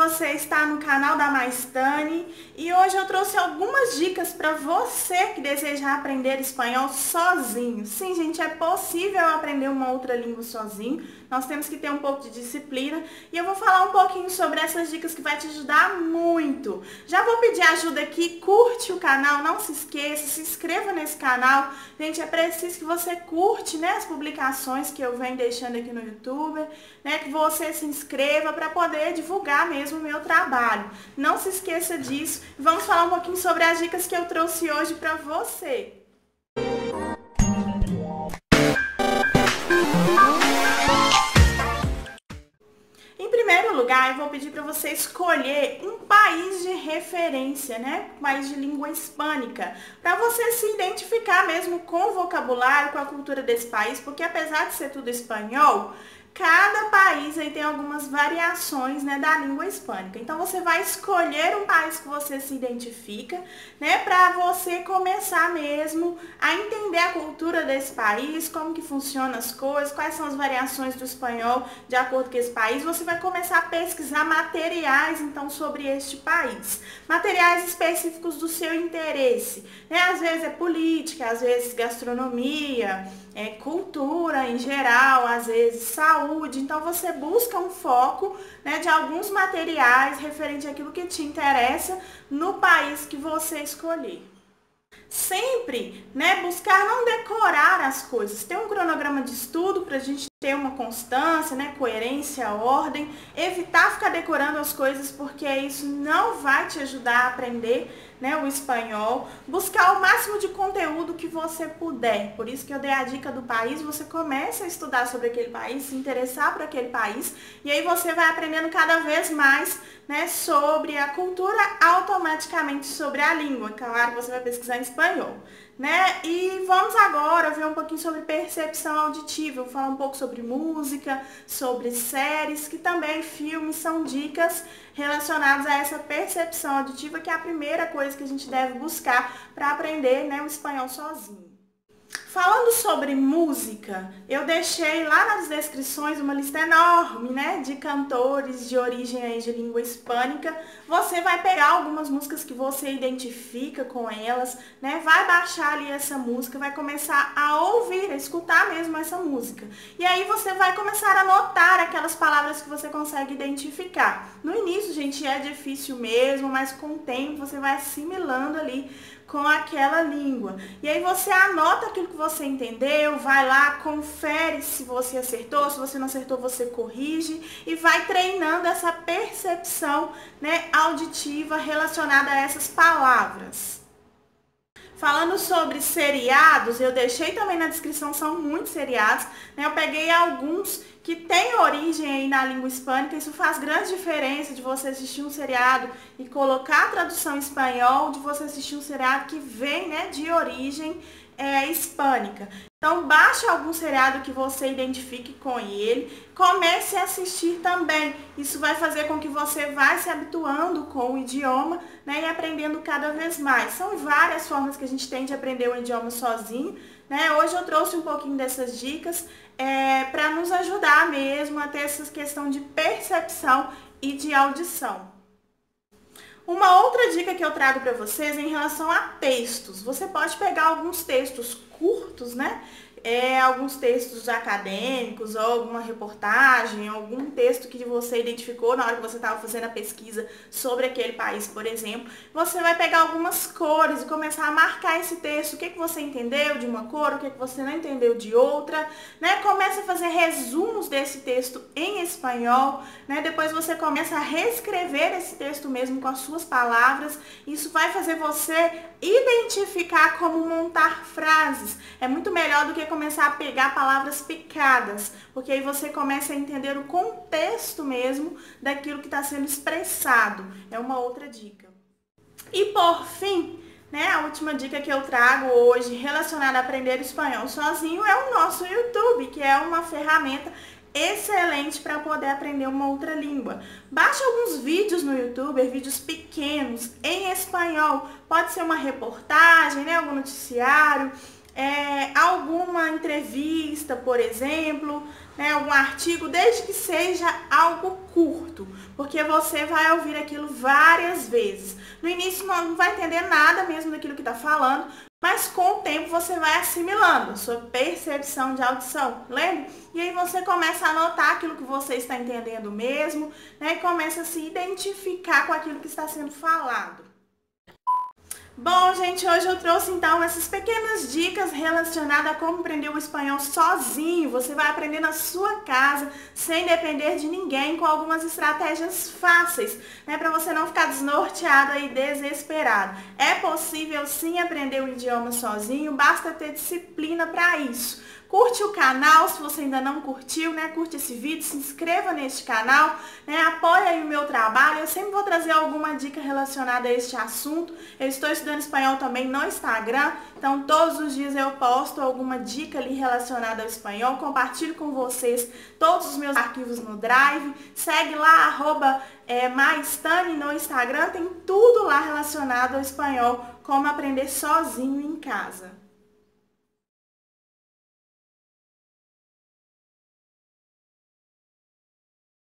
você está no canal da Maistane e hoje eu trouxe algumas dicas para você que deseja aprender espanhol sozinho. Sim, gente, é possível aprender uma outra língua sozinho, nós temos que ter um pouco de disciplina e eu vou falar um pouquinho sobre essas dicas que vai te ajudar muito. Já vou pedir ajuda aqui, curte o canal, não se esqueça, se inscreva nesse canal. Gente, é preciso que você curte, né, as publicações que eu venho deixando aqui no YouTube, né, que você se inscreva para poder divulgar mesmo o meu trabalho. Não se esqueça disso. Vamos falar um pouquinho sobre as dicas que eu trouxe hoje para você. Em primeiro lugar, eu vou pedir para você escolher um país de referência, né? Um país de língua hispânica, para você se identificar mesmo com o vocabulário, com a cultura desse país, porque apesar de ser tudo espanhol, cada país aí tem algumas variações, né, da língua hispânica. Então você vai escolher um país que você se identifica, né, para você começar mesmo a entender a cultura desse país, como que funcionam as coisas, quais são as variações do espanhol de acordo com esse país. Você vai começar a pesquisar materiais então sobre este país, materiais específicos do seu interesse, né? Às vezes é política, às vezes gastronomia, cultura em geral, às vezes saúde. Então você busca um foco, né, de alguns materiais referente àquilo que te interessa no país que você escolher. Sempre, né, buscar não decorar as coisas, ter um cronograma de estudo para a gente ter uma constância, né, coerência, ordem, evitar ficar decorando as coisas porque isso não vai te ajudar a aprender, né, o espanhol. Buscar o máximo de conteúdo que você puder, por isso que eu dei a dica do país. Você começa a estudar sobre aquele país, se interessar por aquele país e aí você vai aprendendo cada vez mais, né, sobre a cultura, automaticamente sobre a língua. Claro que você vai pesquisar em espanhol, né? E vamos agora ver um pouquinho sobre percepção auditiva. Eu vou falar um pouco sobre música, sobre séries, que também filmes são dicas relacionadas a essa percepção auditiva, que é a primeira coisa que a gente deve buscar para aprender, né, o espanhol sozinho. Falando sobre música, eu deixei lá nas descrições uma lista enorme, né, de cantores de origem aí de língua hispânica. Você vai pegar algumas músicas que você identifica com elas, né, vai baixar ali essa música, vai começar a ouvir, a escutar mesmo essa música. E aí você vai começar a notar aquelas palavras que você consegue identificar. No início, gente, é difícil mesmo, mas com o tempo você vai assimilando ali com aquela língua. E aí você anota aquilo que você entendeu, vai lá, confere se você acertou, se você não acertou, você corrige e vai treinando essa percepção, né, auditiva relacionada a essas palavras. Falando sobre seriados, eu deixei também na descrição, são muitos seriados, né? Eu peguei alguns que têm origem aí na língua hispânica. Isso faz grande diferença de você assistir um seriado e colocar a tradução em espanhol, de você assistir um seriado que vem, né, de origem hispânica. Então baixe algum seriado que você identifique com ele, comece a assistir também. Isso vai fazer com que você vá se habituando com o idioma, né, e aprendendo cada vez mais. São várias formas que a gente tem de aprender o idioma sozinho, né? Hoje eu trouxe um pouquinho dessas dicas para nos ajudar mesmo a ter essa questão de percepção e de audição. Uma outra dica que eu trago para vocês é em relação a textos. Você pode pegar alguns textos curtos, né? Alguns textos acadêmicos, ou alguma reportagem, algum texto que você identificou na hora que você estava fazendo a pesquisa sobre aquele país, por exemplo. Você vai pegar algumas cores e começar a marcar esse texto, o que você entendeu de uma cor, o que você não entendeu de outra, né? Começa a fazer resumos desse texto em espanhol, né? Depois você começa a reescrever esse texto mesmo com as suas palavras. Isso vai fazer você identificar como montar frases. É muito melhor do que começar a pegar palavras picadas, porque aí você começa a entender o contexto mesmo daquilo que está sendo expressado. É uma outra dica. E por fim, né, a última dica que eu trago hoje relacionada a aprender espanhol sozinho é o nosso YouTube, que é uma ferramenta excelente para poder aprender uma outra língua. Baixe alguns vídeos no YouTube, vídeos pequenos em espanhol. Pode ser uma reportagem, né, algum noticiário, alguma entrevista, por exemplo, né, algum artigo, desde que seja algo curto. hábito, porque você vai ouvir aquilo várias vezes. No início não vai entender nada mesmo daquilo que está falando, mas com o tempo você vai assimilando sua percepção de audição, lembra? E aí você começa a notar aquilo que você está entendendo mesmo, né? E começa a se identificar com aquilo que está sendo falado. Bom, gente, hoje eu trouxe então essas pequenas dicas relacionadas a como aprender o espanhol sozinho. Você vai aprender na sua casa, sem depender de ninguém, com algumas estratégias fáceis, né, para você não ficar desnorteado e desesperado. É possível sim aprender o idioma sozinho, basta ter disciplina para isso. Curte o canal, se você ainda não curtiu, né? Curte esse vídeo, se inscreva neste canal, né? Apoie aí o meu trabalho. Eu sempre vou trazer alguma dica relacionada a este assunto. Eu estou estudando espanhol também no Instagram, então todos os dias eu posto alguma dica ali relacionada ao espanhol. Compartilho com vocês todos os meus arquivos no Drive. Segue lá, @maistani no Instagram, tem tudo lá relacionado ao espanhol, como aprender sozinho em casa.